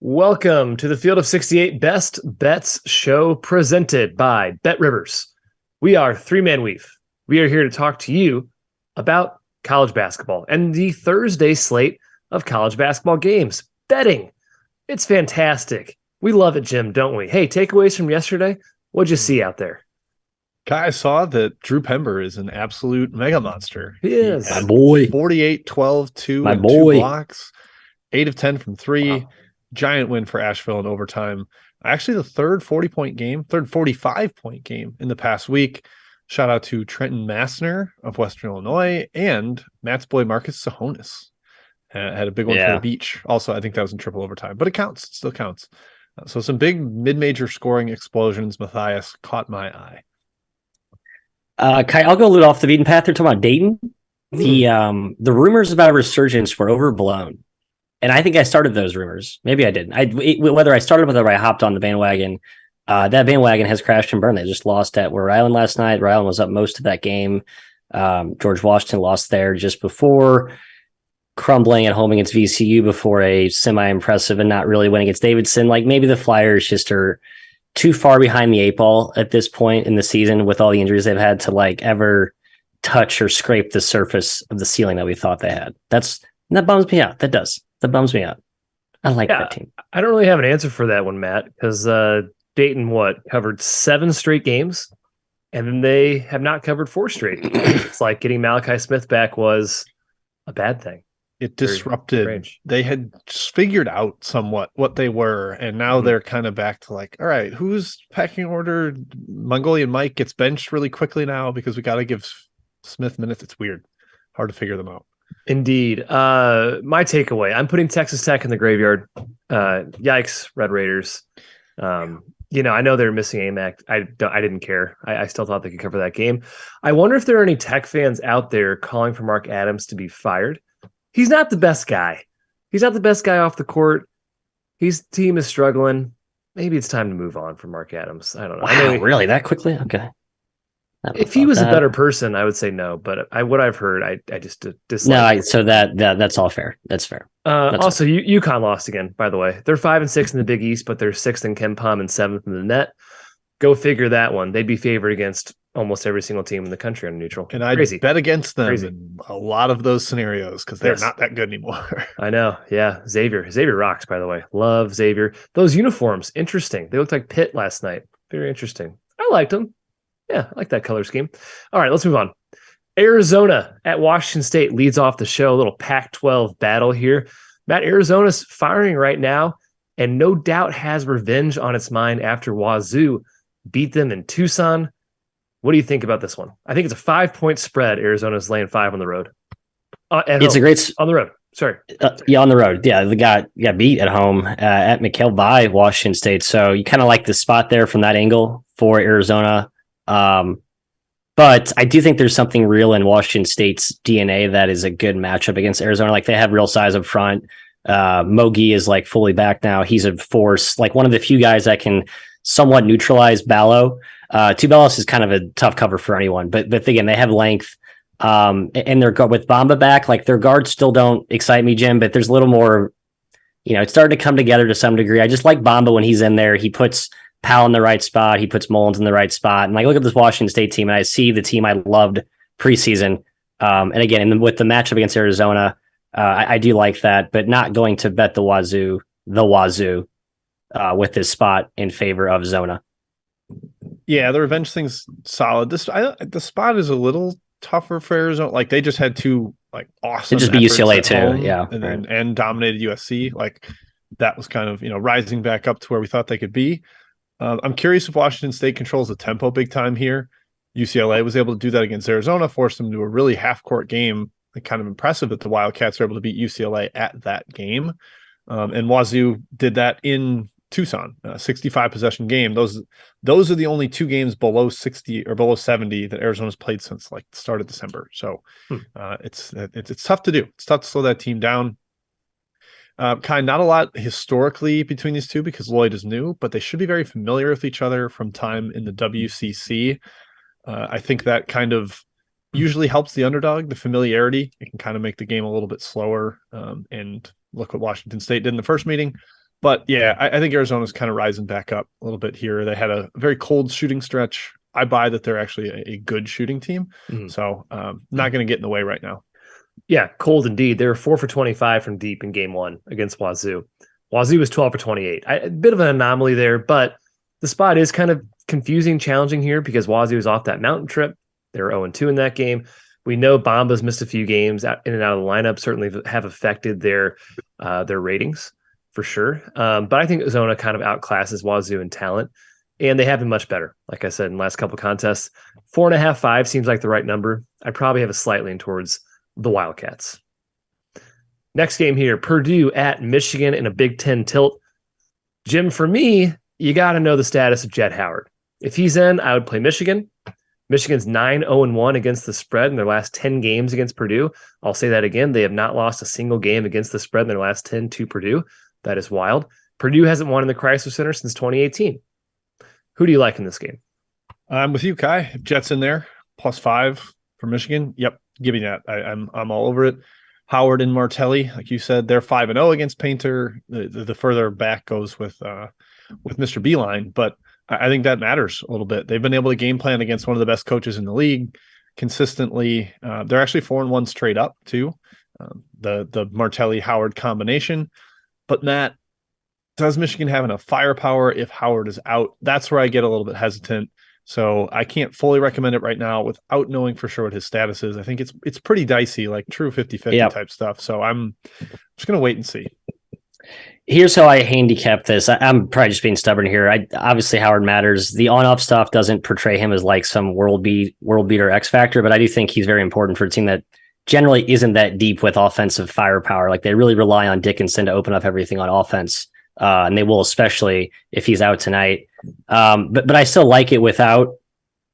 Welcome to the Field of 68 Best Bets show presented by BetRivers. We are Three-Man Weave. We are here to talk to you about college basketball and the Thursday slate of college basketball games. Betting. It's fantastic. We love it, Jim, don't we? Hey, takeaways from yesterday? What'd you see out there? Kai, I saw that Drew Pember is an absolute mega monster. He is. My boy. 48, 12, 2, My and boy. 2 blocks. 8 of 10 from 3. Wow. Giant win for Asheville in overtime. Actually, the third 45-point game in the past week. Shout out to Trenton Massner of Western Illinois and Matt's boy Marcus Sahonis. Had a big one for the Beach. Also, I think that was in triple overtime, but it counts. It still counts. So some big mid-major scoring explosions. Matthias caught my eye. Kai, I'll go a little off the beaten path. They're talking about Dayton. The rumors about a resurgence were overblown. And I think I started those rumors. Maybe I didn't. Whether I started whether I hopped on the bandwagon, that bandwagon has crashed and burned. They just lost at Rhode Island last night. Rhode Island was up most of that game. George Washington lost there just before, crumbling at home against VCU before a semi-impressive and not really win against Davidson. Like maybe the Flyers just are too far behind the 8 ball at this point in the season with all the injuries they've had to like ever touch or scrape the surface of the ceiling that we thought they had. That bums me out. That bums me out. I like that team. I don't really have an answer for that one, Matt, because Dayton, covered 7 straight games, and then they have not covered 4 straight. It's like getting Malachi Smith back was a bad thing. It disrupted. They had figured out somewhat what they were, and now they're kind of back to like, all right, who's pecking order? Mongolian Mike gets benched really quickly now because we got to give Smith minutes. It's weird. Hard to figure them out. Indeed. My takeaway, I'm putting Texas Tech in the graveyard. Yikes, Red Raiders. I know they're missing AMAC. I didn't care. I still thought they could cover that game. I wonder if there are any Tech fans out there calling for Mark Adams to be fired. He's not the best guy. He's not the best guy off the court. His team is struggling. Maybe it's time to move on from Mark Adams. I don't know. Wow, really? That quickly? Okay. If he was a better person, I would say no. But what I've heard, I just dislike. No, so that's all fair. That's fair. Also, UConn lost again, by the way. They're 5-6 in the Big East, but they're 6th in KenPom and 7th in the net. Go figure that one. They'd be favored against almost every single team in the country on neutral. And I bet against them in a lot of those scenarios because they're not that good anymore. I know. Yeah. Xavier rocks, by the way. Love Xavier. Those uniforms, interesting. They looked like Pitt last night. Very interesting. I liked them. Yeah, I like that color scheme. All right, let's move on. Arizona at Washington State leads off the show. A little Pac-12 battle here. Matt, Arizona's firing right now and no doubt has revenge on its mind after Wazoo beat them in Tucson. What do you think about this one? I think it's a 5-point spread. Arizona's laying 5 on the road. It's a great on the road. Sorry. On the road. Yeah, they got beat at home at McHale by Washington State. So you kind of like the spot there from that angle for Arizona. But I do think there's something real in Washington State's DNA that is a good matchup against Arizona. Like they have real size up front. Mogi is like fully back now. He's a force, like one of the few guys that can somewhat neutralize Ballo. Tubelis is kind of a tough cover for anyone, but again, they have length. And they're with Bamba back, like their guards still don't excite me, Jim, but there's a little more, it's starting to come together to some degree. I just like Bamba when he's in there. He puts Powell in the right spot. He puts Mullins in the right spot. And I look at this Washington State team and I see the team I loved preseason. And again, with the matchup against Arizona, I do like that, but not going to bet the Wazoo with this spot in favor of Zona. Yeah, the revenge thing's solid. The spot is a little tougher for Arizona. Like they just had 2 like awesome. It just be UCLA too, yeah, and dominated USC. Like that was kind of rising back up to where we thought they could be. I'm curious if Washington State controls the tempo big time here. UCLA was able to do that against Arizona, forced them to a really half-court game. Kind of impressive that the Wildcats were able to beat UCLA at that game. And Wazoo did that in Tucson, 65 possession game. Those are the only 2 games below 60 or below 70 that Arizona's played since like the start of December. So it's tough to do. It's tough to slow that team down. Not a lot historically between these two because Lloyd is new, but they should be very familiar with each other from time in the WCC. I think that kind of usually helps the underdog, the familiarity. It can kind of make the game a little bit slower. And look what Washington State did in the first meeting. But yeah, I think Arizona's kind of rising back up a little bit here. They had a very cold shooting stretch. I buy that they're actually a good shooting team. So not going to get in the way right now. Yeah, cold indeed. They were 4 for 25 from deep in game one against Wazoo. Wazoo was 12 for 28. A bit of an anomaly there, but the spot is kind of confusing, challenging here because Wazoo was off that mountain trip. They were 0-2 in that game. We know Bomba's missed a few games in and out of the lineup, certainly have affected their ratings for sure. But I think Arizona kind of outclasses Wazoo in talent, and they have been much better. Like I said, in the last couple of contests, 4.5, 5 seems like the right number. I probably have a slight lean towards the Wildcats. Next game here, Purdue at Michigan in a Big Ten tilt. Jim, for me, you got to know the status of Jett Howard. If he's in, I would play Michigan. Michigan's 9-0-1 against the spread in their last 10 games against Purdue. I'll say that again. They have not lost a single game against the spread in their last 10 to Purdue. That is wild. Purdue hasn't won in the Chrysler Center since 2018. Who do you like in this game? I'm with you, Kai. If Jett's in there, +5 for Michigan. Yep, give me that. I'm all over it. Howard and Martelli, like you said, they're 5-0 against Painter. The further back goes with Mr. Beeline, but I think that matters a little bit. They've been able to game plan against one of the best coaches in the league consistently. They're actually 4-1 straight up too. The Martelli Howard combination. But Matt, does Michigan have enough firepower if Howard is out? That's where I get a little bit hesitant. So I can't fully recommend it right now without knowing for sure what his status is. I think it's pretty dicey, like true 50-50 type stuff. So I'm just going to wait and see. Here's how I handicap this. I'm probably just being stubborn here. Obviously Howard matters. The on-off stuff doesn't portray him as like some world beater X factor, but I do think he's very important for a team that generally isn't that deep with offensive firepower. Like they really rely on Dickinson to open up everything on offense. And they will, especially if he's out tonight. But I still like it without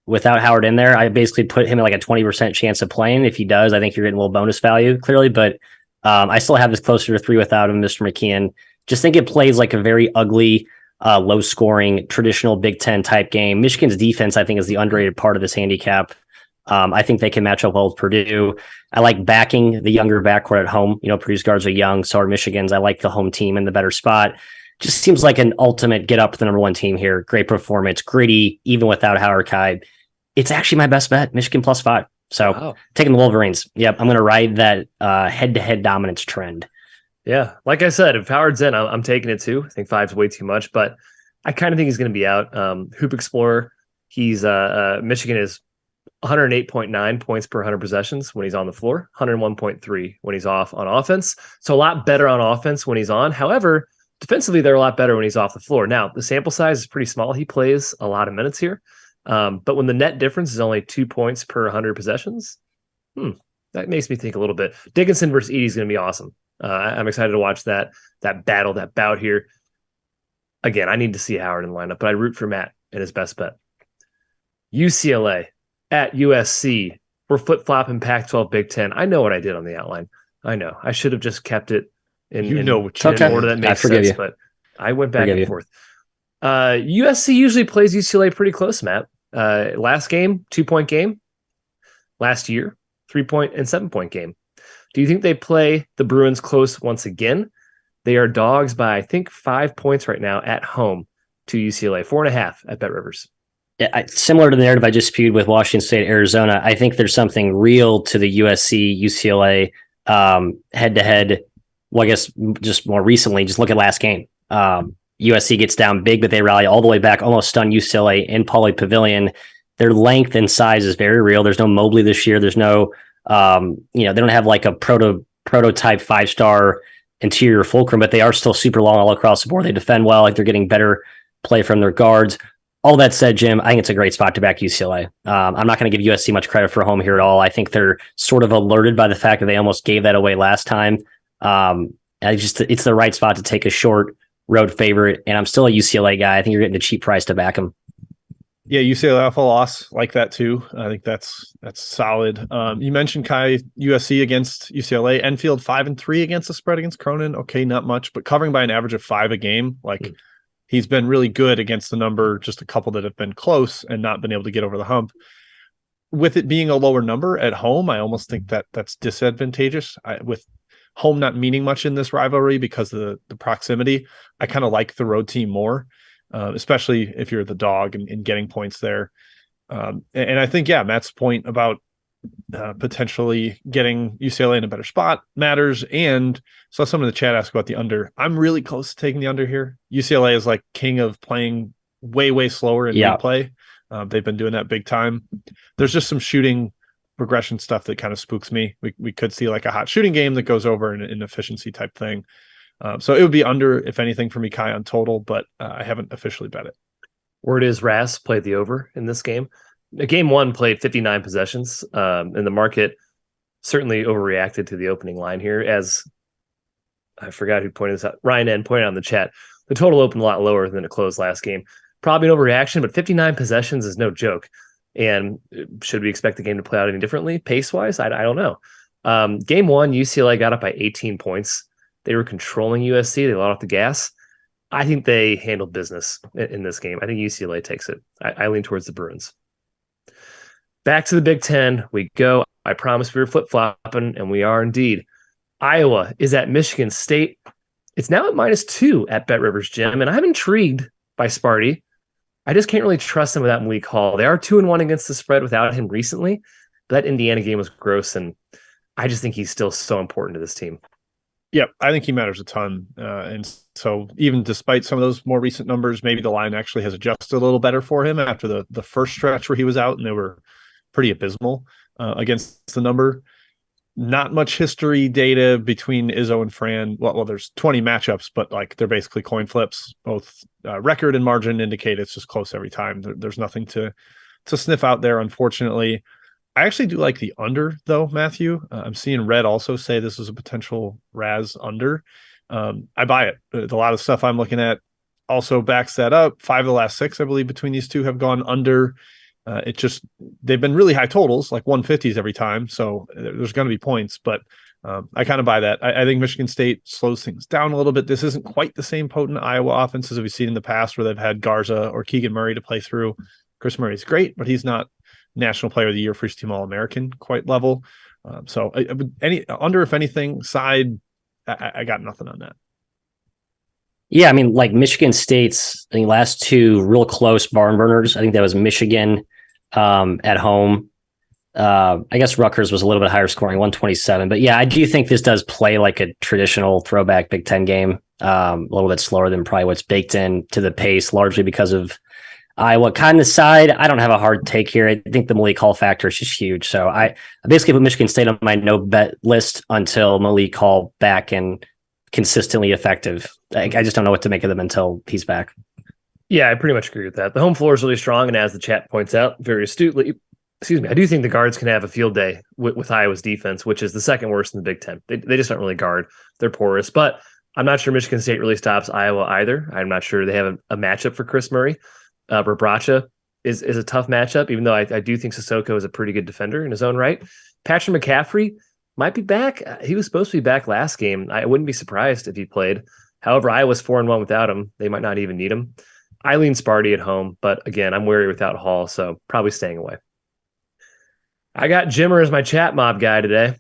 Howard in there. I basically put him at like a 20% chance of playing. If he does, I think you're getting a little bonus value clearly, but I still have this closer to 3 without him, Mr. McKeon. Just think it plays like a very ugly, low scoring, traditional Big Ten type game. Michigan's defense, I think, is the underrated part of this handicap. I think they can match up well with Purdue. I like backing the younger backcourt at home. You know, Purdue's guards are young, so are Michigan's. I like the home team in the better spot. Just seems like an ultimate get up to the number one team here. Great performance, gritty, even without Howard Kai. It's actually my best bet, Michigan +5. So taking the Wolverines. Yep, I'm going to ride that head-to-head dominance trend. Yeah, like I said, if Howard's in, I'm taking it too. I think 5's way too much, but I kind of think he's going to be out. Hoop Explorer, he's Michigan is 108.9 points per 100 possessions when he's on the floor, 101.3 when he's off on offense. So a lot better on offense when he's on. However, defensively, they're a lot better when he's off the floor. Now, the sample size is pretty small. He plays a lot of minutes here. But when the net difference is only 2 points per 100 possessions, that makes me think a little bit. Dickinson versus Edey is going to be awesome. I'm excited to watch that battle, that bout here. Again, I need to see Howard in the lineup, but I root for Matt in his best bet. UCLA at USC. We're flip-flopping Pac-12 Big Ten. I know what I did on the outline. I know. I should have just kept it in order that makes sense, but I went back and forth. USC usually plays UCLA pretty close, Matt. Last game, 2-point game. Last year, 3-point and 7-point game. Do you think they play the Bruins close once again? They are dogs by, I think, 5 points right now at home to UCLA. 4.5 at BetRivers. Yeah, similar to the narrative I just spewed with Washington State, Arizona, I think there's something real to the USC, UCLA head-to-head. Well, I guess just more recently, just look at last game. USC gets down big, but they rally all the way back, almost stun UCLA in Pauley Pavilion. Their length and size is very real. There's no Mobley this year. There's no, they don't have like a prototype 5-star interior fulcrum, but they are still super long all across the board. They defend well. Like they're getting better play from their guards. All that said, Jim, I think it's a great spot to back UCLA. I'm not going to give USC much credit for home here at all. I think they're sort of alerted by the fact that they almost gave that away last time. It's the right spot to take a short road favorite, and I'm still a UCLA guy. I think you're getting a cheap price to back them. Yeah, UCLA off a loss, like that too. I think that's solid. You mentioned Kai USC against UCLA. Enfield 5-3 against the spread against Cronin. Okay, not much, but covering by an average of 5 a game. He's been really good against the number, just a couple that have been close and not been able to get over the hump. With it being a lower number at home, I almost think that's disadvantageous. With home not meaning much in this rivalry because of the proximity, I kind of like the road team more, especially if you're the dog and getting points there. And I think, yeah, Matt's point about potentially getting UCLA in a better spot matters. And saw someone in the chat ask about the under. I'm really close to taking the under here. UCLA is like king of playing way slower in replay. They've been doing that big time. There's just some shooting regression stuff that kind of spooks me. We could see like a hot shooting game that goes over in an efficiency type thing. So it would be under, if anything, for me, Kai, on total, but I haven't officially bet it. Word is Ras played the over in this game. Game one played 59 possessions, and the market certainly overreacted to the opening line here. As I forgot who pointed this out, Ryan N pointed out in the chat, the total opened a lot lower than it closed last game. Probably an overreaction, but 59 possessions is no joke. And should we expect the game to play out any differently pace-wise? I don't know. Game one, UCLA got up by 18 points. They were controlling USC. They let off the gas. I think they handled business in this game. I think UCLA takes it. I lean towards the Bruins. Back to the Big Ten we go. I promised we were flip-flopping, and we are indeed. Iowa is at Michigan State. It's now at -2 at BetRivers, Jim, and I'm intrigued by Sparty. I just can't really trust him without Malik Hall. They are 2-1 against the spread without him recently. But that Indiana game was gross, and I just think he's still so important to this team. Yeah, I think he matters a ton. And so even despite some of those more recent numbers, maybe the line actually has adjusted a little better for him after the first stretch where he was out and they were pretty abysmal against the number. Not much history data between Izzo and Fran. Well, there's 20 matchups, but like they're basically coin flips. Both record and margin indicate it's just close every time. There's nothing to sniff out there, unfortunately. I actually do like the under, though, Matthew. I'm seeing Red also say this is a potential Raz under. I buy it. A lot of stuff I'm looking at also backs that up. 5 of the last 6, I believe, between these two have gone under. They've been really high totals, like 150s every time. So there's going to be points, but I kind of buy that. I think Michigan State slows things down a little bit. This isn't quite the same potent Iowa offense as we've seen in the past where they've had Garza or Keegan Murray to play through. Chris Murray's great, but he's not National Player of the Year, first team All-American quite level. So under, if anything, side, I got nothing on that. Yeah, I mean, like Michigan State's, I think last 2 real close barn burners. I think that was Michigan at home. I guess Rutgers was a little bit higher scoring, 127. But yeah, I do think this does play like a traditional throwback Big Ten game, a little bit slower than probably what's baked in to the pace, largely because of Iowa. Kind of side, I don't have a hard take here. I think the Malik Hall factor is just huge. So I basically put Michigan State on my no bet list until Malik Hall back and consistently effective. I just don't know what to make of them until he's back. Yeah, I pretty much agree with that. The home floor is really strong, and as the chat points out very astutely, I do think the guards can have a field day with Iowa's defense, which is the second worst in the Big Ten. They just don't really guard. They're porous, but I'm not sure Michigan State really stops Iowa either. I'm not sure they have a matchup for Chris Murray. Brabracha is a tough matchup, even though I do think Sissoko is a pretty good defender in his own right. Patrick McCaffrey might be back. He was supposed to be back last game. I wouldn't be surprised if he played. However, Iowa's 4-1 without him. They might not even need him. I lean Sparty at home, but again, I'm wary without Hall, so probably staying away. I got Jimmer as my chat mob guy today.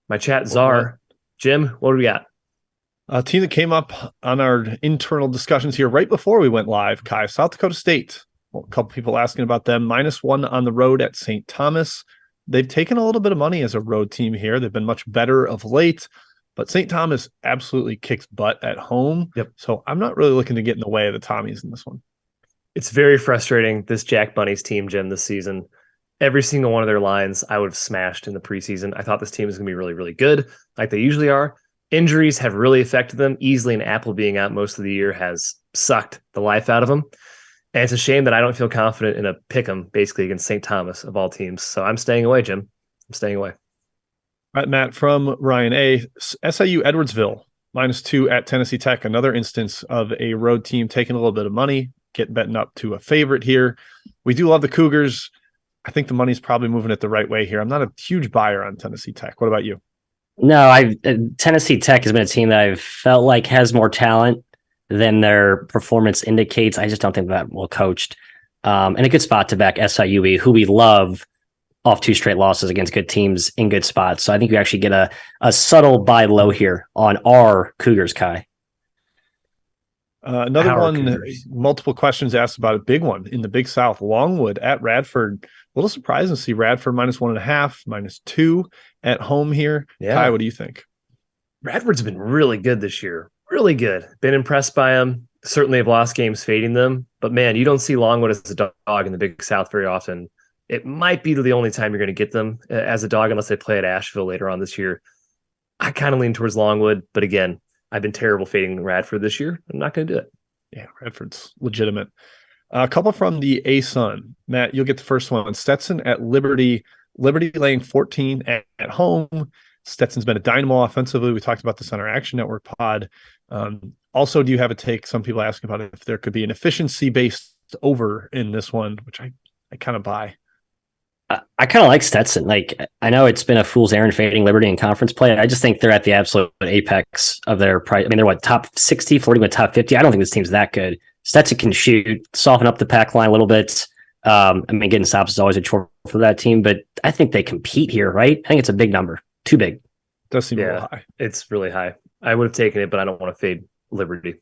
My chat czar. Jim, what do we got? A team that came up on our internal discussions here right before we went live, Kai, South Dakota State. Well, a couple people asking about them. -1 on the road at St. Thomas. They've taken a little bit of money as a road team here. They've been much better of late, but St. Thomas absolutely kicks butt at home. Yep. So I'm not really looking to get in the way of the Tommies in this one. It's very frustrating, this Jack Bunny's team, Jim, this season. Every single one of their lines I would have smashed in the preseason. I thought this team was going to be really, really good, like they usually are. Injuries have really affected them. Easley and Apple being out most of the year has sucked the life out of them. And it's a shame that I don't feel confident in a pick 'em basically against St. Thomas of all teams. So I'm staying away, Jim. I'm staying away. All right, Matt, from Ryan A. SIU Edwardsville, -2 at Tennessee Tech. Another instance of a road team taking a little bit of money, getting betting up to a favorite here. We do love the Cougars. I think the money's probably moving it the right way here. I'm not a huge buyer on Tennessee Tech. What about you? No, Tennessee Tech has been a team that I've felt like has more talent than their performance indicates. I just don't think that well coached. And a good spot to back SIUE, who we love off 2 straight losses against good teams in good spots. So I think you actually get a subtle buy low here on our Cougars, Kai. Another Our one, Cougars. multiple questions asked about a big one in the Big South. Longwood at Radford. A little surprising to see Radford -1.5, -2 at home here. Yeah. Kai, what do you think? Radford's been really good this year. Really good. Been impressed by them. Certainly have lost games fading them. But man, you don't see Longwood as a dog in the Big South very often. It might be the only time you're going to get them as a dog unless they play at Asheville later on this year. I kind of lean towards Longwood. But again, I've been terrible fading Radford this year. I'm not going to do it. Yeah, Radford's legitimate. A couple from the ASUN. Matt, you'll get the first one. Stetson at Liberty. Liberty laying 14 at home. Stetson's been a dynamo offensively. We talked about this on our Action Network pod. Also, do you have a take? Some people ask about if there could be an efficiency-based over in this one, which I kind of buy. I kind of like Stetson. Like, I know it's been a fool's errand fading Liberty in conference play. I just think they're at the absolute apex of their price. I mean, they're top 60, flirting with top 50. I don't think this team's that good. Stetson can shoot, soften up the pack line a little bit. I mean, getting stops is always a chore for that team, but I think they compete here, right? I think it's a big number. Too big. Does seem a little high. It's really high. I would have taken it, but I don't want to fade Liberty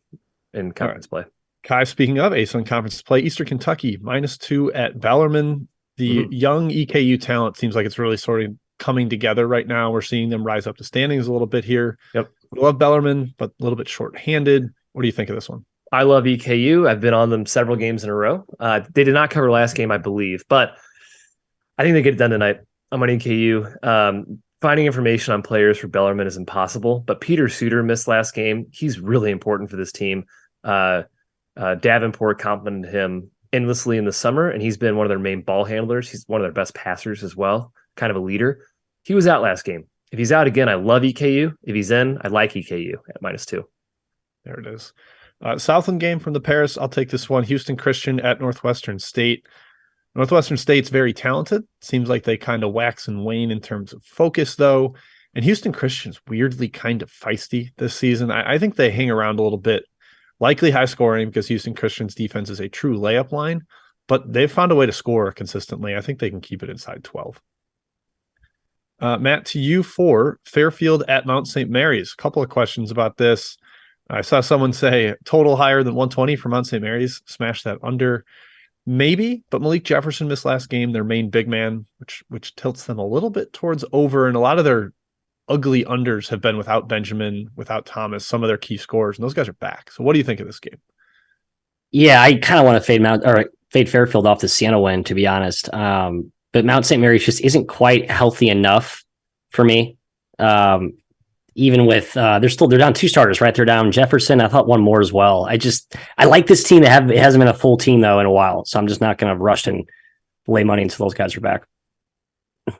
in conference play. Kai, speaking of ASUN conference play, Eastern Kentucky -2 at Bellarmine. The young EKU talent seems like it's really sort of coming together right now. We're seeing them rise up the standings a little bit here. Yep. We love Bellarmine, but a little bit short-handed. What do you think of this one? I love EKU. I've been on them several games in a row. They did not cover last game, I believe, but I think they get it done tonight. I'm on EKU. Finding information on players for Bellarmine is impossible, but Peter Suter missed last game. He's really important for this team. Davenport complimented him endlessly in the summer, and he's been one of their main ball handlers. He's one of their best passers as well, kind of a leader. He was out last game. If he's out again, I love EKU. If he's in, I like EKU at -2. There it is. Southland game from the Paris. I'll take this one. Houston Christian at Northwestern State. Northwestern State's very talented. Seems like they kind of wax and wane in terms of focus, though. And Houston Christian's weirdly kind of feisty this season. I think they hang around a little bit. Likely high scoring because Houston Christian's defense is a true layup line, but they've found a way to score consistently. I think they can keep it inside 12. Matt, to you for Fairfield at Mount St. Mary's. A couple of questions about this. I saw someone say total higher than 120 for Mount St. Mary's. Smash that under. Maybe, but Malik Jefferson missed last game, their main big man, which tilts them a little bit towards over, and a lot of their ugly unders have been without Benjamin, without Thomas, some of their key scorers, and those guys are back. So what do you think of this game? Yeah, I kind of want to fade Fairfield off the Siena win, to be honest. But Mount St. Mary's just isn't quite healthy enough for me. Even with they're down 2 starters, right? They're down Jefferson. I thought one more as well. I like this team. It hasn't been a full team though in a while, so I'm just not going to rush and lay money until those guys are back. All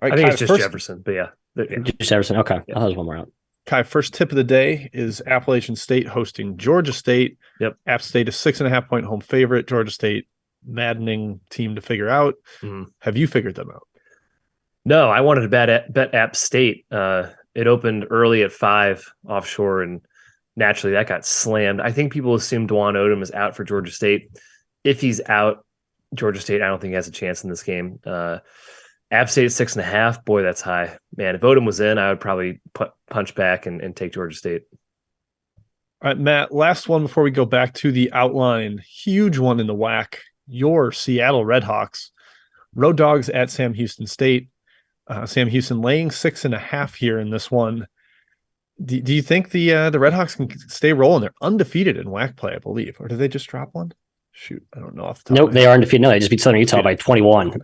right, I think Kai, it's just Jefferson, but yeah. Just Jefferson. Okay, Yeah. I thought there was one more out. Kai, first tip of the day is Appalachian State hosting Georgia State. Yep. App State is 6.5-point home favorite. Georgia State, maddening team to figure out. Have you figured them out? No, I wanted to bet App State. It opened early at 5 offshore, and naturally that got slammed. I think people assume Dwan Odom is out for Georgia State. If he's out, Georgia State, I don't think has a chance in this game. App State 6.5. Boy, that's high. Man, if Odom was in, I would probably punch back and take Georgia State. All right, Matt, last one before we go back to the outline. Huge one in the WAC. Your Seattle Redhawks. Road dogs at Sam Houston State. Sam Houston laying 6.5 here in this one. Do you think the Redhawks can stay rolling? They're undefeated in WAC play, I believe. Or did they just drop one? Shoot, I don't know off the top. Nope, they are undefeated. No, they just beat Southern Utah by 21.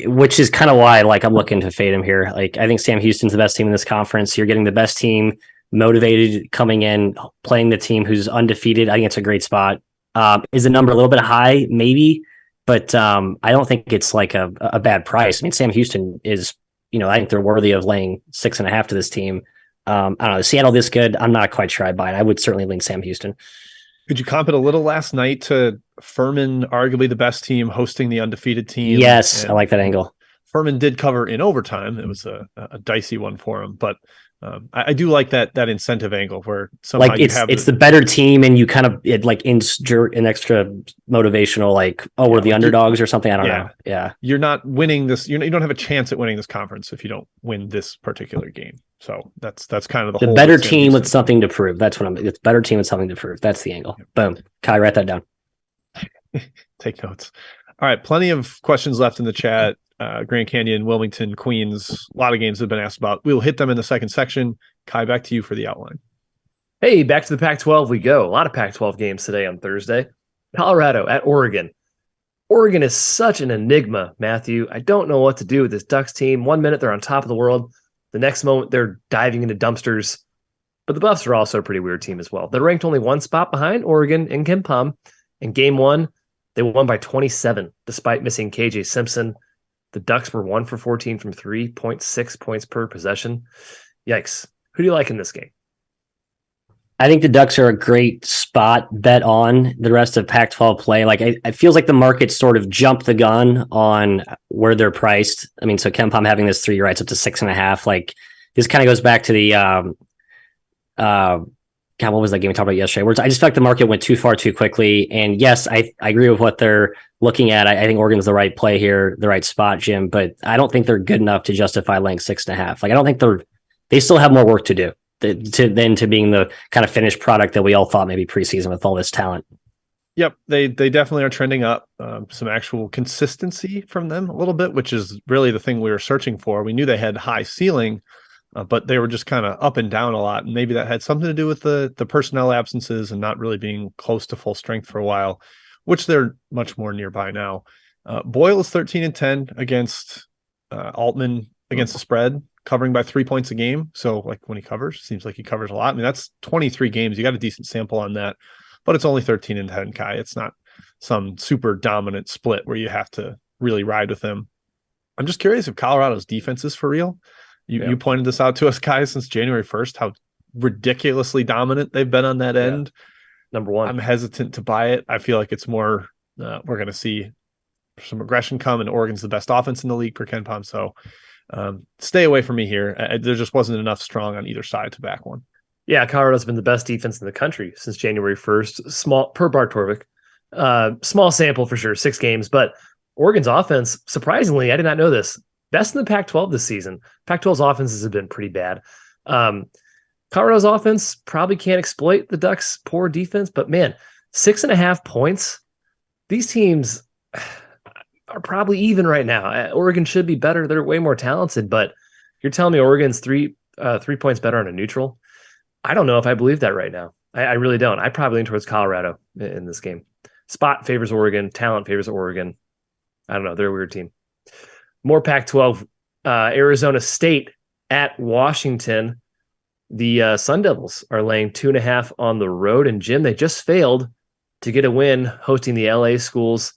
Which is kind of why I'm looking to fade them here. I think Sam Houston's the best team in this conference. You're getting the best team motivated coming in, playing the team who's undefeated. I think it's a great spot. Is the number a little bit high? Maybe. But I don't think it's like a bad price. I mean, Sam Houston is, I think they're worthy of laying 6.5 to this team. I don't know. Seattle this good. I'm not quite sure I'd buy it. I would certainly lean Sam Houston. Could you comp it a little last night to Furman, arguably the best team, hosting the undefeated team? Yes, I like that angle. Furman did cover in overtime. It was a dicey one for him, but I do like that incentive angle where somehow like it's the better team, and you kind of insert an extra motivational, like, oh, we're the underdogs or something. I don't know. Yeah, you're not winning this. You don't have a chance at winning this conference if you don't win this particular game. So that's kind of the whole better team with something to prove. That's what it's better team with something to prove. That's the angle. Yep. Boom. Kai, write that down. Take notes. All right, plenty of questions left in the chat. Grand Canyon, Wilmington, Queens, a lot of games have been asked about. We'll hit them in the second section. Kai, back to you for the outline. Hey, back to the Pac-12 we go. A lot of Pac-12 games today on Thursday. Colorado at Oregon. Oregon is such an enigma, Matthew. I don't know what to do with this Ducks team. 1 minute they're on top of the world. The next moment they're diving into dumpsters. But the Buffs are also a pretty weird team as well. They're ranked only one spot behind Oregon in KenPom. In game one, they won by 27, despite missing KJ Simpson. The Ducks were 1 for 14 from 3.6 points per possession. Yikes. Who do you like in this game? I think the Ducks are a great spot bet on the rest of Pac-12 play. Like, it feels like the market sort of jumped the gun on where they're priced. I mean, so KenPom having this 3 rights up to 6.5. Like, this kind of goes back to the God, what was that game we talked about yesterday? Where I just feel like the market went too far too quickly. And yes, I agree with what they're looking at. I think Oregon's the right play here, the right spot, Jim, but I don't think they're good enough to justify laying 6.5. Like, I don't think they still have more work to do to being the kind of finished product that we all thought maybe preseason with all this talent. Yep, they definitely are trending up. Some actual consistency from them a little bit, which is really the thing we were searching for. We knew they had high ceiling, but they were just kind of up and down a lot. And maybe that had something to do with the personnel absences and not really being close to full strength for a while, which they're much more nearby now. Boyle is 13-10 against Altman against the spread, covering by 3 points a game. So like when he covers, seems like he covers a lot. I mean, that's 23 games. You got a decent sample on that, but it's only 13-10, Kai. It's not some super dominant split where you have to really ride with them. I'm just curious if Colorado's defense is for real. You pointed this out to us, Kai, since January 1st, how ridiculously dominant they've been on that end. Number one. I'm hesitant to buy it. I feel like it's more, we're going to see some aggression come, and Oregon's the best offense in the league per KenPom. So stay away from me here. There just wasn't enough strong on either side to back one. Yeah, Colorado's been the best defense in the country since January 1st. Small per Bart Torvik. Small sample for sure, 6 games. But Oregon's offense, surprisingly, I did not know this, best in the Pac-12 this season. Pac-12's offenses have been pretty bad. Colorado's offense probably can't exploit the Ducks' poor defense, but man, 6.5 points. These teams are probably even right now. Oregon should be better. They're way more talented, but you're telling me Oregon's 3 points better on a neutral? I don't know if I believe that right now. I really don't. I probably lean towards Colorado in this game. Spot favors Oregon. Talent favors Oregon. I don't know. They're a weird team. More Pac-12. Arizona State at Washington. The Sun Devils are laying 2.5 on the road. And Jim, they just failed to get a win hosting the LA schools,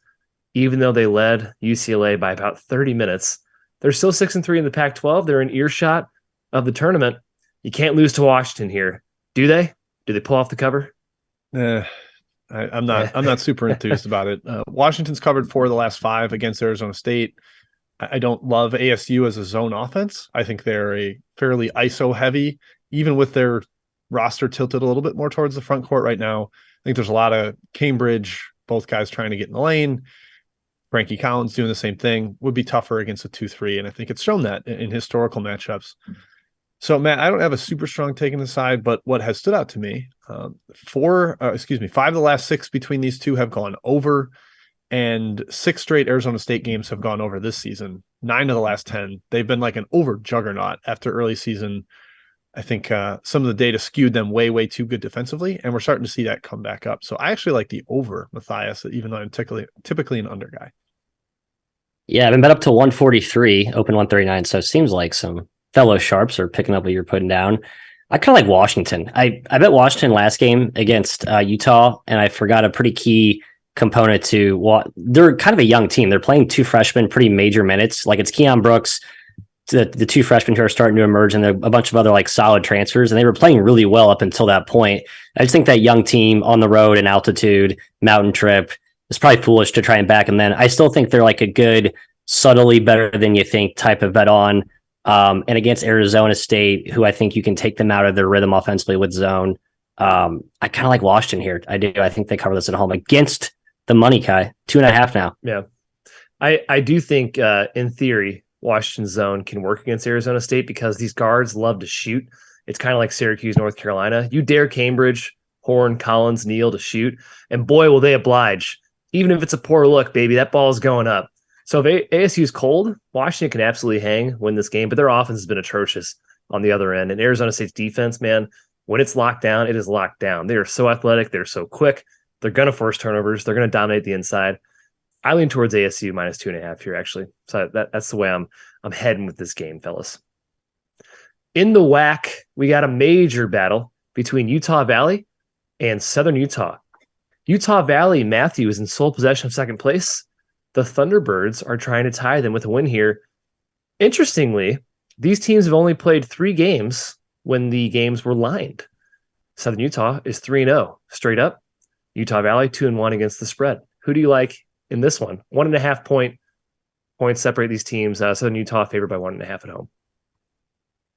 even though they led UCLA by about 30 minutes. They're still 6-3 in the Pac-12. They're in earshot of the tournament. You can't lose to Washington here. Do they? Do they pull off the cover? I'm not super enthused about it. Washington's covered 4 of the last 5 against Arizona State. I don't love ASU as a zone offense. I think they're a fairly ISO heavy, even with their roster tilted a little bit more towards the front court right now. I think there's a lot of Cambridge, both guys trying to get in the lane. Frankie Collins doing the same thing. Would be tougher against a 2-3, and I think it's shown that in historical matchups. So, Matt, I don't have a super strong take on the side, but what has stood out to me, 5 of the last 6 between these two have gone over, and 6 straight Arizona State games have gone over this season. 9 of the last 10. They've been like an over juggernaut after early season. I think some of the data skewed them way, way too good defensively, and we're starting to see that come back up. So I actually like the over, Matthias, even though I'm typically an under guy. Yeah, I've been bet up to 143, open 139, so it seems like some fellow sharps are picking up what you're putting down. I kind of like Washington. I bet Washington last game against Utah, and I forgot a pretty key component to they're kind of a young team. They're playing 2 freshmen, pretty major minutes. Like, it's Keon Brooks, the 2 freshmen who are starting to emerge, and a bunch of other like solid transfers, and they were playing really well up until that point. I just think that young team on the road in altitude, mountain trip, it's probably foolish to try and back them then. I still think they're like a good, subtly better than you think type of bet on. And against Arizona State, who I think you can take them out of their rhythm offensively with zone. I kind of like Washington here. I do. I think they cover this at home against the money, Kai. 2.5 now. Yeah. I do think, in theory, Washington zone can work against Arizona State because these guards love to shoot. It's kind of like Syracuse, North Carolina. You dare Cambridge, Horn, Collins, Neal to shoot, and boy, will they oblige. Even if it's a poor look, baby, that ball is going up. So if ASU is cold, Washington can absolutely win this game, but their offense has been atrocious on the other end. And Arizona State's defense, man, when it's locked down, it is locked down. They are so athletic. They're so quick. They're going to force turnovers. They're going to dominate the inside. I lean towards ASU -2.5 here, actually. So that's the way I'm heading with this game, fellas. In the WAC, we got a major battle between Utah Valley and Southern Utah. Utah Valley, Matthew, is in sole possession of second place. The Thunderbirds are trying to tie them with a win here. Interestingly, these teams have only played 3 games when the games were lined. Southern Utah is 3-0 straight up. Utah Valley 2-1 against the spread. Who do you like in this one? 1.5 points separate these teams. Southern Utah favored by 1.5 at home.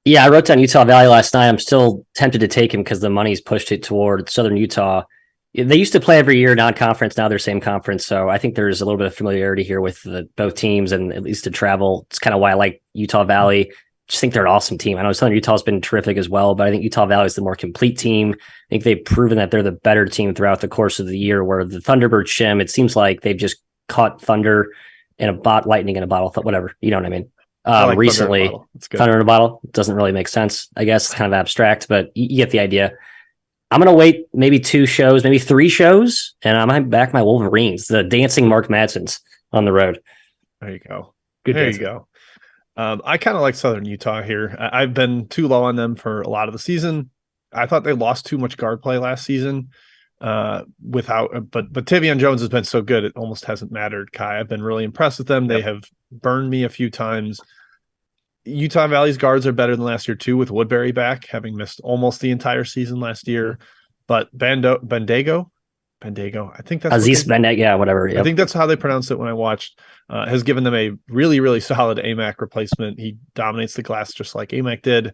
Yeah, I wrote down Utah Valley last night. I'm still tempted to take him because the money's pushed it toward Southern Utah. They used to play every year non-conference. Now they're same conference. So I think there's a little bit of familiarity here with both teams, and at least to travel. It's kind of why I like Utah Valley. Just think they're an awesome team. I know Southern Utah's been terrific as well, but I think Utah Valley is the more complete team. I think they've proven that they're the better team throughout the course of the year, where the Thunderbird shim, it seems like they've just caught thunder in a lightning in a bottle, whatever. You know what I mean? Like Recently, thunder in a bottle doesn't really make sense. I guess it's kind of abstract, but you get the idea. I'm going to wait maybe 2 shows, maybe 3 shows, and I might back my Wolverines, the dancing Mark Madsen's on the road. There you go. Good there dancing. You go. I kind of like Southern Utah here. I've been too low on them for a lot of the season. I thought they lost too much guard play last season. But Tavion Jones has been so good, it almost hasn't mattered, Kai. I've been really impressed with them. They have burned me a few times. Utah Valley's guards are better than last year too, with Woodbury back, having missed almost the entire season last year. But Bandego, I think that's Aziz Bandego, yeah, whatever. Yep. I think that's how they pronounced it when I watched. Has given them a really, really solid AMAC replacement. He dominates the glass just like AMAC did.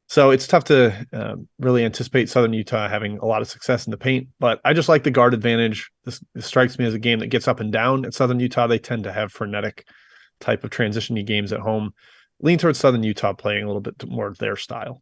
So it's tough to really anticipate Southern Utah having a lot of success in the paint, but I just like the guard advantage. This strikes me as a game that gets up and down. At Southern Utah, they tend to have frenetic type of transition-y games at home. Lean towards Southern Utah playing a little bit more of their style.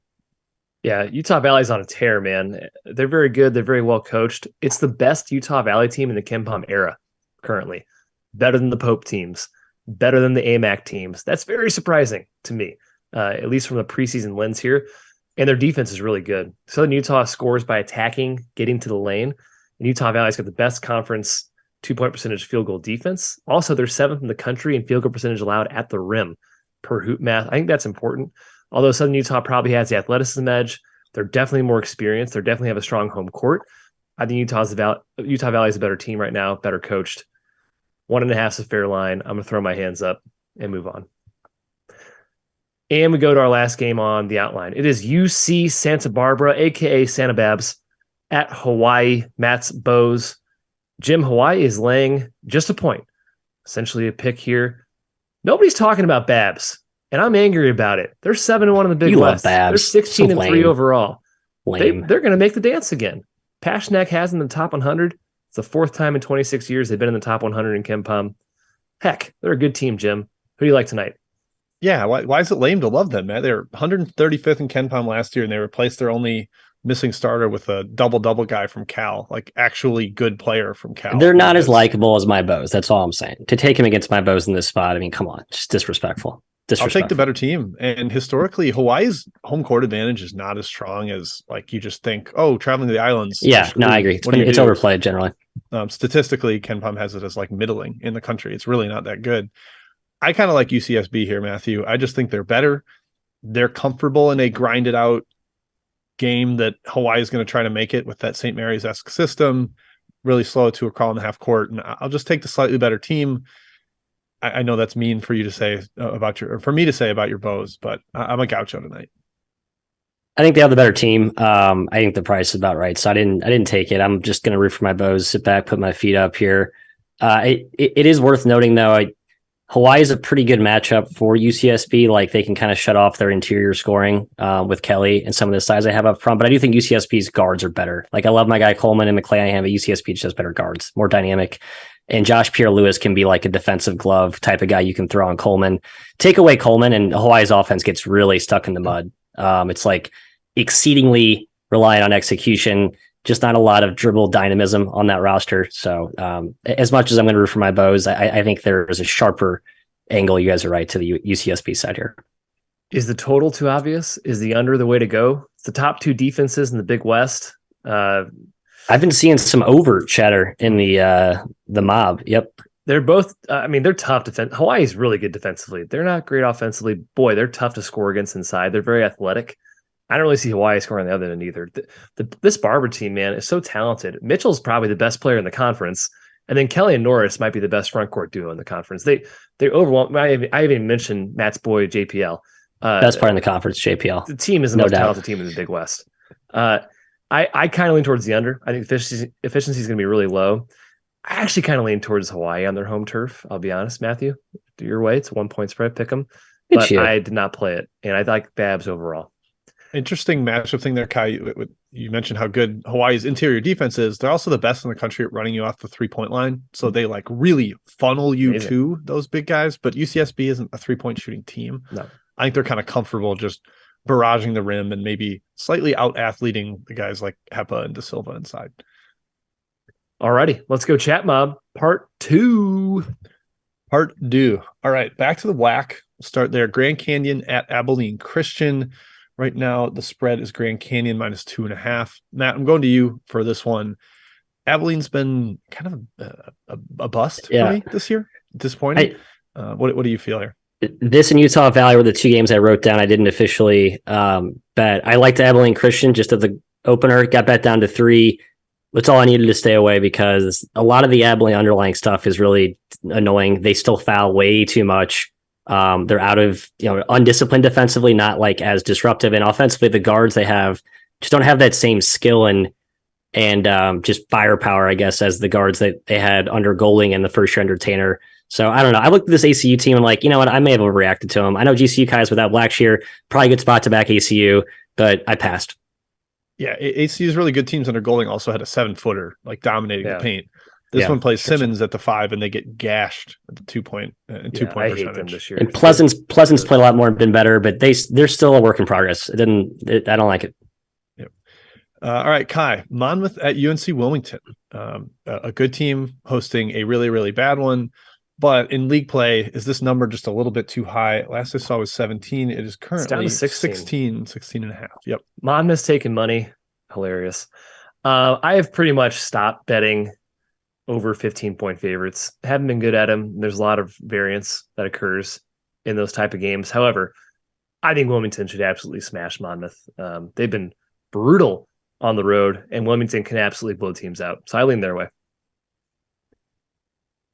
Yeah, Utah Valley's on a tear, man. They're very good. They're very well coached. It's the best Utah Valley team in the KenPom era currently. Better than the Pope teams, better than the AMAC teams. That's very surprising to me, at least from the preseason lens here. And their defense is really good. Southern Utah scores by attacking, getting to the lane. And Utah Valley's got the best conference 2-point percentage field goal defense. Also, they're 7th in the country in field goal percentage allowed at the rim per hoop math. I think that's important. Although Southern Utah probably has the athleticism edge, they're definitely more experienced. They definitely have a strong home court. I think Utah Valley is a better team right now, better coached. 1.5 is a fair line. I'm going to throw my hands up and move on. And we go to our last game on the outline. It is UC Santa Barbara, a.k.a. Santa Babs, at Hawaii. Matt's Bows. Jim, Hawaii is laying just a point. Essentially a pick here. Nobody's talking about Babs, and I'm angry about it. They're 7-1 in the Big West. They're 16-3 overall. They're going to make the dance again. Pashnak has them in the top 100. It's the 4th time in 26 years they've been in the top 100 in KenPom. Heck, they're a good team, Jim. Who do you like tonight? Yeah, why is it lame to love them, man? They were 135th in KenPom last year, and they replaced their only missing starter with a double-double guy from Cal, like actually good player from Cal. They're not as likable as my Bows. That's all I'm saying. To take him against my Bows in this spot, I mean, come on, just disrespectful. I'll take the better team. And historically, Hawaii's home court advantage is not as strong as like you just think, oh, traveling to the islands. Yeah, no, I agree. It's overplayed generally. Statistically, KenPom has it as like middling in the country. It's really not that good. I kind of like UCSB here, Matthew. I just think they're better. They're comfortable in a grinded out game that Hawaii is going to try to make it with that St. Mary's-esque system, really slow to a crawl in the half court. And I'll just take the slightly better team. I know that's mean for you to say for me to say about your Bows, but I'm a Gaucho tonight. I think they have the better team. I think the price is about right. So I didn't take it. I'm just going to root for my Bows, sit back, put my feet up here. It is worth noting though, Hawaii is a pretty good matchup for UCSB. Like they can kind of shut off their interior scoring with Kelly and some of the size they have up front. But I do think UCSB's guards are better. Like I love my guy Coleman and McClanahan, but UCSB just has better guards, more dynamic. And Josh Pierre-Lewis can be like a defensive glove type of guy you can throw on Coleman. Take away Coleman and Hawaii's offense gets really stuck in the mud. It's like exceedingly reliant on execution, just not a lot of dribble dynamism on that roster. So as much as I'm going to root for my Bows, I think there is a sharper angle. You guys are right to the UCSB side here. Is the total too obvious? Is the under the way to go? It's the top two defenses in the Big West. I've been seeing some over chatter in the mob. Yep. They're both, they're tough defense. Hawaii's really good defensively. They're not great offensively. Boy, they're tough to score against inside. They're very athletic. I don't really see Hawaii scoring on the other end either. This Barber team, man, is so talented. Mitchell's probably the best player in the conference. And then Kelly and Norris might be the best front court duo in the conference. They overwhelm. I even mentioned Matt's boy, JPL. Best player in the conference, JPL. The team is the most talented team in the Big West. I kind of lean towards the under. I think efficiency is going to be really low. I actually kind of lean towards Hawaii on their home turf. I'll be honest, Matthew. Your way, it's a 1 point spread. Pick them, but I did not play it, and I like Babs overall. Interesting matchup thing there, Kai. You mentioned how good Hawaii's interior defense is. They're also the best in the country at running you off the 3-point line. So they like really funnel you to those big guys. But UCSB isn't a 3-point shooting team. No, I think they're kind of comfortable just barraging the rim and maybe slightly out athleting the guys like Hepa and Da Silva inside. Alrighty, let's go chat mob part 2. Purdue. All right, back to the WAC. We'll start there. Grand Canyon at Abilene Christian. Right now, the spread is Grand Canyon minus 2.5. Matt, I'm going to you for this one. Abilene's been kind of a bust for me this year. Disappointing. What do you feel here? This and Utah Valley were the two games I wrote down. I didn't officially bet. I liked Abilene Christian just at the opener. Got bet down to 3. That's all I needed to stay away because a lot of the Abilene underlying stuff is really annoying. They still foul way too much. They're out of, undisciplined defensively, not like as disruptive, and offensively, the guards they have just don't have that same skill and just firepower, I guess, as the guards that they had under Golding and the first year under Tanner. So I don't know. I looked at this ACU team and like, you know what? I may have overreacted to them. I know GCU guys without Blackshear, probably good spot to back ACU, but I passed. Yeah, ACU's really good teams under Golding also had a 7-footer, like dominating the paint. This one plays Simmons at the 5, and they get gashed at the 2-point percentage this year. And Pleasant's played a lot more and been better, but they're still a work in progress. I don't like it. Yep. All right, Kai, Monmouth at UNC Wilmington. A good team hosting a really, really bad one. But in league play, is this number just a little bit too high? Last I saw was 17. It is currently 16 and a half. Yep. Monmouth's taking money. Hilarious. I have pretty much stopped betting over 15-point favorites. Haven't been good at them. There's a lot of variance that occurs in those type of games. However, I think Wilmington should absolutely smash Monmouth. They've been brutal on the road, and Wilmington can absolutely blow teams out. So I lean their way.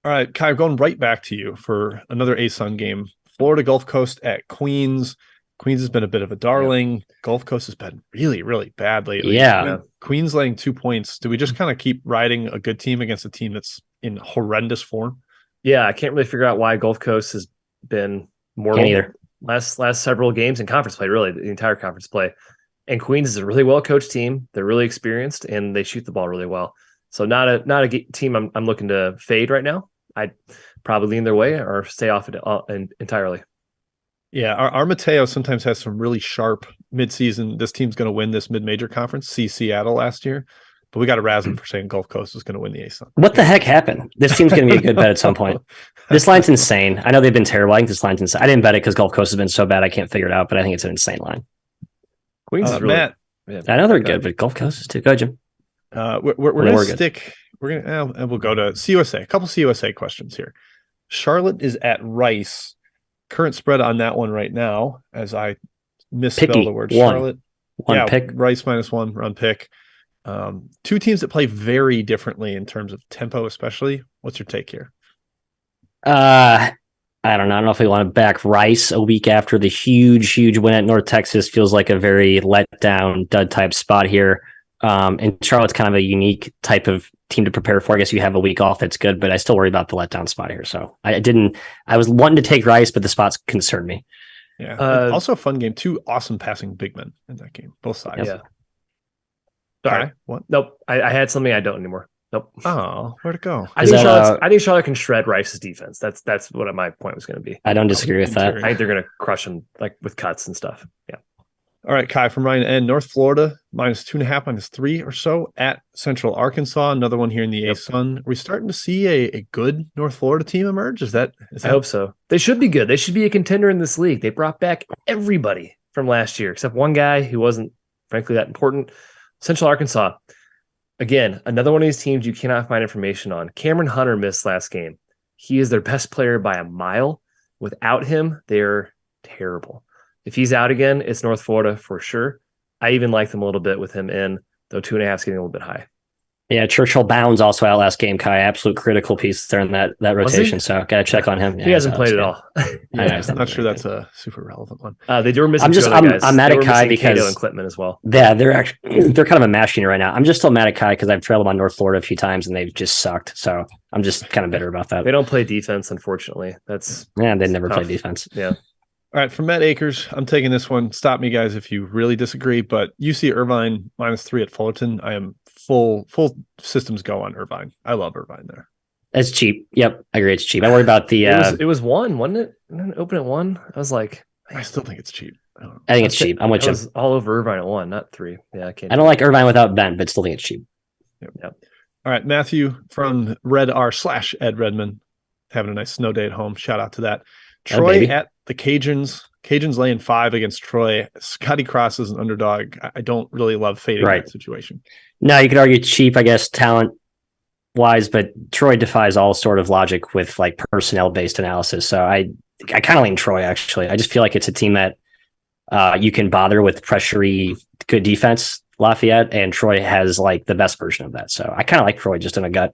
All right, Kai, going right back to you for another ASUN game. Florida Gulf Coast at Queens. Queens has been a bit of a darling. Yeah. Gulf Coast has been really, really bad lately. Yeah. Queens laying 2 points. Do we just kind of keep riding a good team against a team that's in horrendous form? Yeah, I can't really figure out why Gulf Coast has been more either. Last several games in conference play, really, the entire conference play. And Queens is a really well-coached team. They're really experienced, and they shoot the ball really well. So not a team I'm looking to fade right now. I'd probably lean their way or stay off it entirely. Yeah, our Mateo sometimes has some really sharp midseason. This team's going to win this mid-major conference. See Seattle last year, but we got to razz him for saying Gulf Coast is going to win the ASUN. What the heck happened? This team's going to be a good bet at some point. This line's insane. I know they've been terrible. I think this line's insane. I didn't bet it because Gulf Coast has been so bad. I can't figure it out, but I think it's an insane line. Queens is really, Matt. Yeah, I know they're good, but Gulf Coast is too good, Jim. We're going to stick. We're going to. We'll go to CUSA. A couple CUSA questions here. Charlotte is at Rice. Current spread on that one right now, as I misspelled the word Charlotte. One pick. Rice -1 run pick. Two teams that play very differently in terms of tempo, especially. What's your take here? I don't know. I don't know if we want to back Rice a week after the huge win at North Texas. Feels like a very let down dud type spot here. And Charlotte's kind of a unique type of team to prepare for. I guess you have a week off. That's good, but I still worry about the letdown spot here. So I was wanting to take Rice, but the spots concerned me. Yeah. Also a fun game. 2 awesome passing big men in that game, both sides. Yeah. Sorry. What? Nope. I had something I don't anymore. Nope. Oh, where'd it go? I think Charlotte can shred Rice's defense. That's what my point was going to be. I don't disagree with that. I think they're going to crush them like with cuts and stuff. Yeah. All right, Kai from Ryan N. North Florida, -2.5, -3 or so at Central Arkansas. Another one here in the A-Sun. Are we starting to see a good North Florida team emerge? Is that? I hope so. They should be good. They should be a contender in this league. They brought back everybody from last year, except one guy who wasn't, frankly, that important. Central Arkansas. Again, another one of these teams you cannot find information on. Cameron Hunter missed last game. He is their best player by a mile. Without him, they're terrible. If he's out again, it's North Florida for sure. I even like them a little bit with him in, though 2.5 is getting a little bit high. Yeah, Churchill Bounds also out last game, Kai. Absolute critical piece there in that rotation. So got to check on him. He hasn't played at all. I'm not sure that's a super relevant one. They were missing I'm mad at Kai because Cato and Clipman as well. Yeah, they're kind of a mash unit right now. I'm just still mad at Kai because I've trailed them on North Florida a few times and they've just sucked. So I'm just kind of bitter about that. They don't play defense, unfortunately. They never play defense. Yeah. All right, from Matt Akers, I'm taking this one. Stop me, guys, if you really disagree. But UC Irvine -3 at Fullerton. I am full systems go on Irvine. I love Irvine there. It's cheap. Yep, I agree. It's cheap. I worry about the. It was 1, wasn't it? Didn't it open at 1? I was like, I still think it's cheap. I think it's cheap. I'm with you. I was all over Irvine at 1, not 3. Yeah, I can't. I don't like Irvine without Ben, but still think it's cheap. Yep. All right, Matthew from Red R/Ed Redmond, having a nice snow day at home. Shout out to that. Troy at the Cajuns. Cajuns laying 5 against Troy. Scotty Cross is an underdog. I don't really love fading that situation. No, you could argue cheap, I guess, talent wise, but Troy defies all sort of logic with like personnel based analysis. So I kind of lean Troy, actually. I just feel like it's a team that you can bother with pressury, good defense, Lafayette, and Troy has like the best version of that. So I kind of like Troy just in a gut.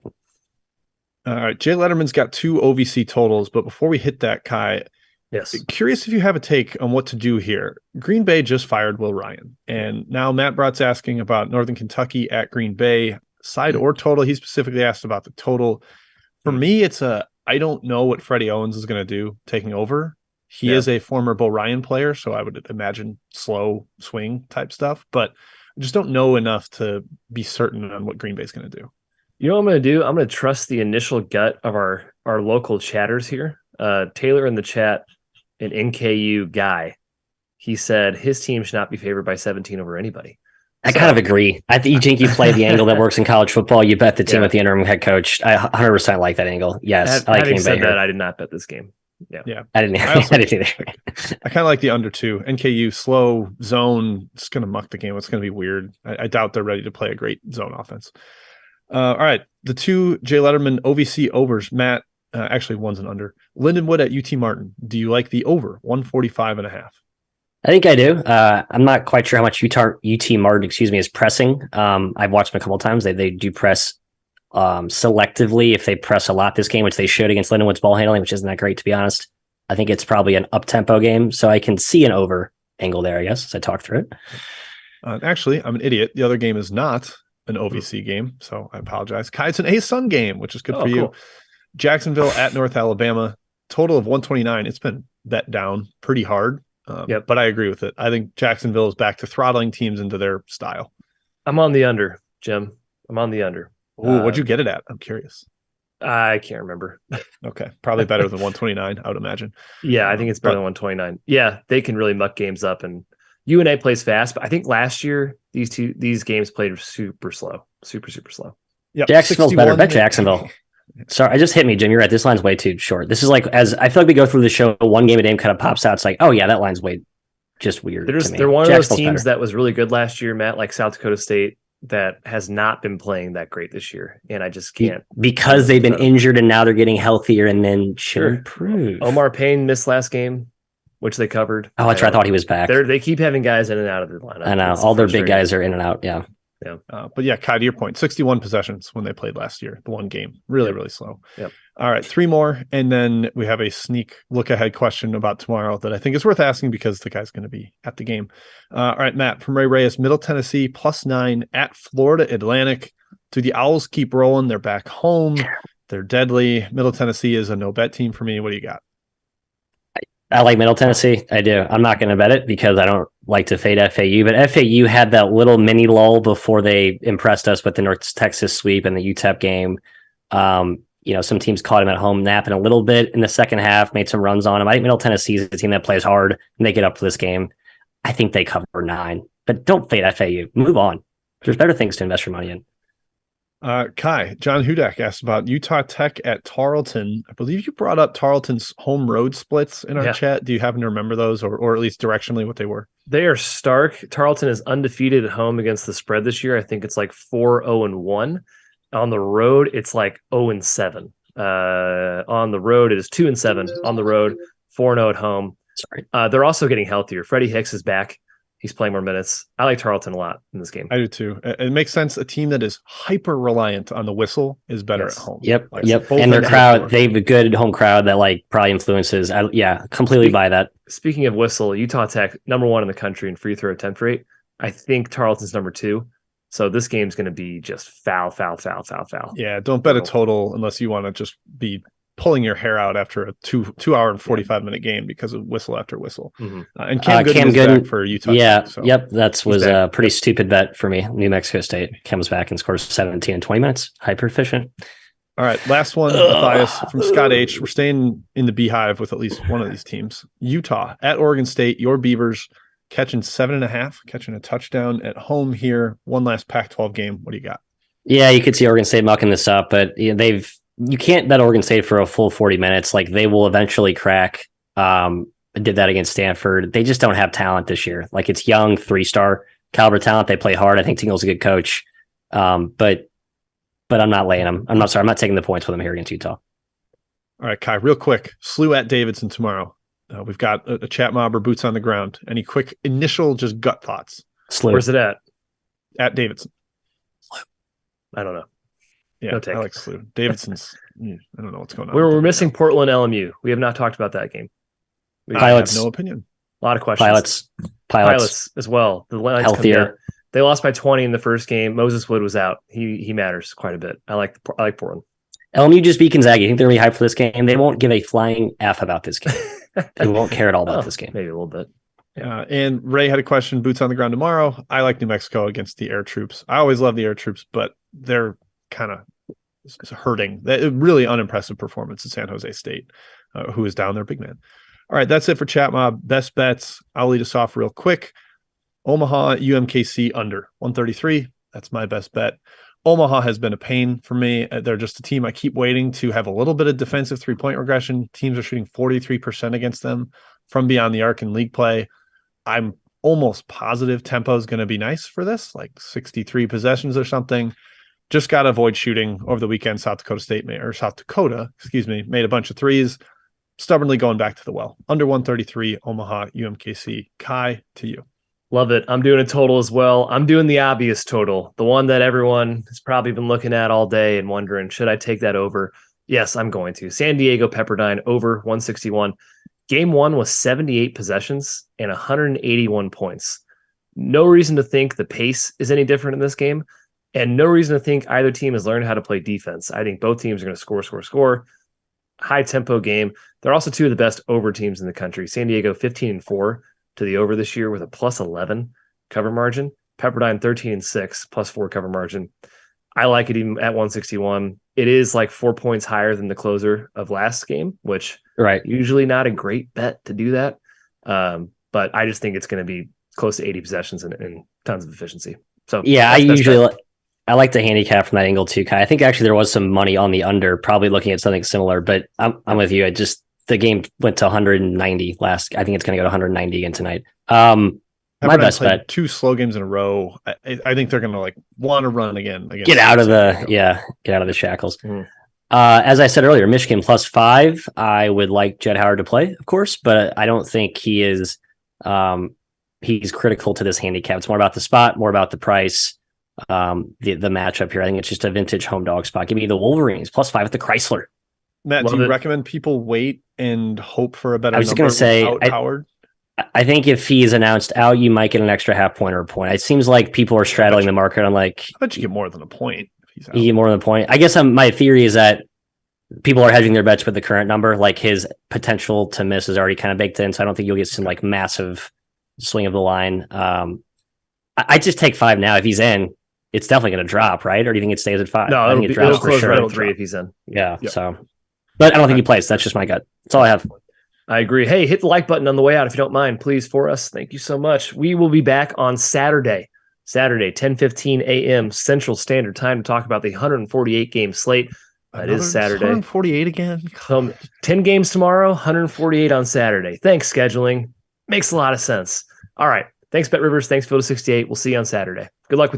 All right. Jay Letterman's got 2 OVC totals, but before we hit that, Kai, yes, curious if you have a take on what to do here. Green Bay just fired Will Ryan, and now Matt Brott's asking about Northern Kentucky at Green Bay, side or total. He specifically asked about the total. For me, it's I don't know what Freddie Owens is going to do taking over. He is a former Bo Ryan player, so I would imagine slow swing type stuff, but I just don't know enough to be certain on what Green Bay is going to do. You know what I'm going to do? I'm going to trust the initial gut of our local chatters here. Taylor in the chat, an NKU guy, he said his team should not be favored by 17 over anybody. I kind of agree. I think you play the angle that works in college football. You bet the team with the interim head coach. I 100% like that angle. Yes. Having said that, I did not bet this game. Yeah. I didn't either. I kind of like the under 2. NKU slow zone. It's going to muck the game. It's going to be weird. I doubt they're ready to play a great zone offense. All right. The 2 Jay Letterman OVC overs. Matt, actually one's an under. Lindenwood at UT Martin. Do you like the over 145.5? I think I do. I'm not quite sure how much UT Martin, is pressing. I've watched them a couple of times. They do press selectively if they press a lot this game, which they should against Lindenwood's ball handling, which isn't that great, to be honest. I think it's probably an up-tempo game, so I can see an over angle there, I guess, as I talk through it. Actually, I'm an idiot. The other game is not an OVC game, so I apologize. Kai, it's an A-Sun game, which is good for you. Cool. Jacksonville at North Alabama, total of 129. It's been bet down pretty hard, but I agree with it. I think Jacksonville is back to throttling teams into their style. I'm on the under, Jim. I'm on the under. Ooh, what'd you get it at? I'm curious. I can't remember. Okay, probably better than 129, I would imagine. Yeah, I think it's better than 129. Yeah, they can really muck games up, and UNA plays fast, but I think last year these games played super slow, super slow. Yeah, Jacksonville's better. Bet Jacksonville. Sorry, I just hit me, Jim. You're right. This line's way too short. This is like, as I feel like we go through the show, one game a day kind of pops out. It's like, oh yeah, that line's way just weird. They're one of those teams that was really good last year, Matt, like South Dakota State, that has not been playing that great this year, and I just can't, because they've been injured and now they're getting healthier and then should improve. Omar Payne missed last game, which they covered. Oh, that's right. I thought he was back. They keep having guys in and out of the lineup. I know all their big guys are in and out. Yeah. But yeah, Kai, to your point, 61 possessions when they played last year, the one game, really slow. Yep. All right, 3 more, and then we have a sneak look ahead question about tomorrow that I think is worth asking because the guy's going to be at the game. All right, Matt from Ray Reyes, Middle Tennessee +9 at Florida Atlantic. Do the Owls keep rolling? They're back home. They're deadly. Middle Tennessee is a no-bet team for me. What do you got? I like Middle Tennessee. I do. I'm not going to bet it because I don't like to fade FAU, but FAU had that little mini lull before they impressed us with the North Texas sweep and the UTEP game. Some teams caught him at home napping a little bit in the second half, made some runs on him. I think Middle Tennessee is a team that plays hard and they get up for this game. I think they cover 9, but don't fade FAU. Move on. There's better things to invest your money in. Kai, John Hudak asked about Utah Tech at Tarleton. I believe you brought up Tarleton's home road splits in our chat. Do you happen to remember those or at least directionally what they were? They are stark. Tarleton is undefeated at home against the spread this year. I think it's like 4-0-1. On the road, it's like 0-7. On the road, it is 2-7 on the road, 4-0 at home. Sorry. They're also getting healthier. Freddie Hicks is back. He's playing more minutes. I like Tarleton a lot in this game. I do too. It makes sense. A team that is hyper reliant on the whistle is better at home. Yep. And their crowd, they have a good home crowd that probably influences. Completely buy that. Speaking of whistle, Utah Tech, number 1 in the country in free throw attempt rate. I think Tarleton's number 2. So this game's going to be just foul. Yeah, don't bet a total unless you want to just be pulling your hair out after a 2 hour and 45-minute game because of whistle after whistle. Mm-hmm. And Cam Gooden is back for Utah. Yeah, Tech, so yep. That was a pretty stupid bet for me. New Mexico State comes back and scores 17 in 20 minutes. Hyper efficient. All right, last one, Matthias from Scott H. We're staying in the Beehive with at least one of these teams. Utah at Oregon State. Your Beavers catching 7.5, catching a touchdown at home here. One last Pac-12 game. What do you got? Yeah, you could see Oregon State mucking this up, but you can't bet Oregon State for a full 40 minutes. They will eventually crack. Did that against Stanford. They just don't have talent this year. It's young, 3-star caliber talent. They play hard. I think Tingle's a good coach. But I'm not laying them. I'm not taking the points with them here against Utah. All right, Kai, real quick. SLU at Davidson tomorrow. We've got a chat mob or boots on the ground. Any quick initial just gut thoughts? SLU. Where's it at? At Davidson. I don't know. Yeah, no take. I like SLU. Davidson's, I don't know what's going on. We're missing Portland LMU. We have not talked about that game. Pilots. I have no opinion. A lot of questions. Pilots as well. The lines healthier. They lost by 20 in the first game. Moses Wood was out. He matters quite a bit. I like Portland. LMU just beat Gonzaga. You think they're going to be hyped for this game? They won't give a flying F about this game. They won't care at all about this game. Maybe a little bit. And Ray had a question. Boots on the ground tomorrow. I like New Mexico against the Air Troops. I always love the Air Troops, but they're kind of hurting. That really unimpressive performance at San Jose State, who is down their big man. All right, that's it for Chat Mob. Best bets. I'll lead us off real quick. Omaha UMKC under 133. That's my best bet. Omaha has been a pain for me. They're just a team I keep waiting to have a little bit of defensive 3-point regression. Teams are shooting 43% against them from beyond the arc in league play. I'm almost positive tempo is going to be nice for this, 63 possessions or something. Just got to avoid shooting. Over the weekend, South Dakota made a bunch of threes. Stubbornly going back to the well. Under 133, Omaha UMKC. Kai, to you. Love it. I'm doing a total as well. I'm doing the obvious total, the one that everyone has probably been looking at all day and wondering, should I take that over? Yes, I'm going to. San Diego Pepperdine over 161. Game 1 was 78 possessions and 181 points. No reason to think the pace is any different in this game, and no reason to think either team has learned how to play defense. I think both teams are going to score. High tempo game. They're also two of the best over teams in the country. San Diego 15-4 to the over this year with a +11 cover margin. Pepperdine 13-6 +4 cover margin. I like it even at 161. It is 4 points higher than the closer of last game, which usually not a great bet to do that. But I just think it's going to be close to 80 possessions and tons of efficiency. So yeah, I like the handicap from that angle too, Kai. I think actually there was some money on the under, probably looking at something similar, but I'm with you. The game went to 190 last. I think it's going to go to 190 again tonight. My best bet. 2 slow games in a row. I think they're going to want to run again. Get out of the shackles. As I said earlier, Michigan +5. I would like Jett Howard to play, of course, but I don't think he is. He's critical to this handicap. It's more about the spot, more about the price. The matchup here. I think it's just a vintage home dog spot. Give me the Wolverines +5 at the Chrysler. Matt, do you recommend people wait and hope for a better number? I was just going to say, Howard? I think if he's announced out, you might get an extra half point or a point. It seems like people are straddling the market. I'm like, I bet you get more than a point. he's out. You get more than a point. I guess my theory is that people are hedging their bets with the current number. Like his potential to miss is already kind of baked in. So I don't think you'll get some like massive swing of the line. I just take 5 now. If he's in, it's definitely going to drop, right? Or do you think it stays at 5? No, I think it drops it'll for close sure. right at 3 if he's in. Yeah. Yep. So, but I don't think he plays. That's just my gut. That's all I have. I agree. Hey, hit the like button on the way out if you don't mind, please, for us. Thank you so much. We will be back on Saturday, 10:15 a.m. Central Standard Time to talk about the 148 game slate. That is Saturday. 148 again. 10 games tomorrow, 148 on Saturday. Thanks, scheduling. Makes a lot of sense. All right. Thanks, BetRivers. Thanks, Field 68. We'll see you on Saturday. Good luck with